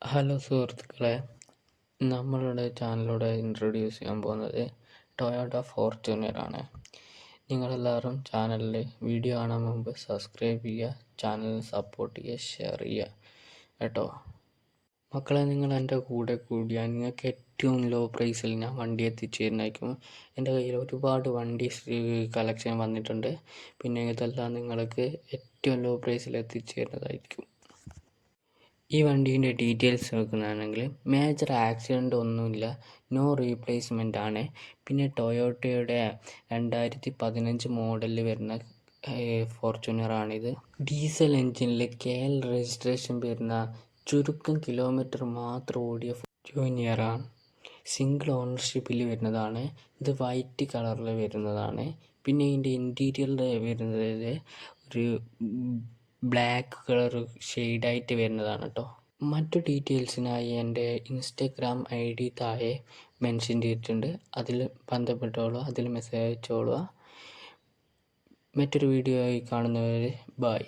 Hello സുഹൃത്തുക്കളെ, നമ്മളുടെ ചാനലിലൂടെ ഇൻട്രൊഡ്യൂസ് ചെയ്യാൻ പോകുന്നത് ടൊയോട്ട ഫോർച്യൂണർ ആണ്. നിങ്ങളെല്ലാവരും ചാനലിൽ വീഡിയോ കാണാൻ മുമ്പ് സബ്സ്ക്രൈബ് ചെയ്യുക, ചാനൽ സപ്പോർട്ട് ചെയ്യുക, ഷെയർ ചെയ്യുക കേട്ടോ. മക്കളെ, നിങ്ങൾ എൻ്റെ കൂടെ കൂടിയാൽ നിങ്ങൾക്ക് ഏറ്റവും ലോ പ്രൈസിൽ ഞാൻ വണ്ടി എത്തിച്ചു തരുന്നതായിരിക്കും. എൻ്റെ കയ്യിൽ ഒരുപാട് വണ്ടി കളക്ഷൻ വന്നിട്ടുണ്ട്. പിന്നെ ഇതെല്ലാം നിങ്ങൾക്ക് ഏറ്റവും ലോ പ്രൈസിൽ എത്തിച്ചു തരുന്നതായിരിക്കും. ഈ വണ്ടീൻ്റെ ഡീറ്റെയിൽസ് നോക്കുന്നതാണെങ്കിൽ മേജർ ആക്സിഡൻ്റ് ഒന്നുമില്ല, നോ റീപ്ലേസ്മെൻ്റ് ആണ്. പിന്നെ ടൊയോട്ടയുടെ 2015 മോഡലിൽ വരുന്ന ഫോർച്യൂണറാണിത്. ഡീസൽ എൻജിനിൽ KL രജിസ്ട്രേഷൻ വരുന്ന ചുരുക്കം കിലോമീറ്റർ മാത്രം ഓടിയ ഫോർച്യൂണറാണ്. സിംഗിൾ ഓണർഷിപ്പിൽ വരുന്നതാണ്. ഇത് വൈറ്റ് കളറിൽ വരുന്നതാണ്. പിന്നെ ഇതിൻ്റെ ഇൻറ്റീരിയറിൽ വരുന്നത് ഒരു ബ്ലാക്ക് കളർ ഷെയ്ഡായിട്ട് വരുന്നതാണ് കേട്ടോ. മറ്റു ഡീറ്റെയിൽസിനായി എൻ്റെ ഇൻസ്റ്റഗ്രാം ID താഴെ മെൻഷൻ ചെയ്തിട്ടുണ്ട്. അതിൽ ബന്ധപ്പെട്ടോളൂ, അതിൽ മെസ്സേജ് അയച്ചോളുക. മറ്റൊരു വീഡിയോ ആയി കാണുന്നവരെ ബൈ.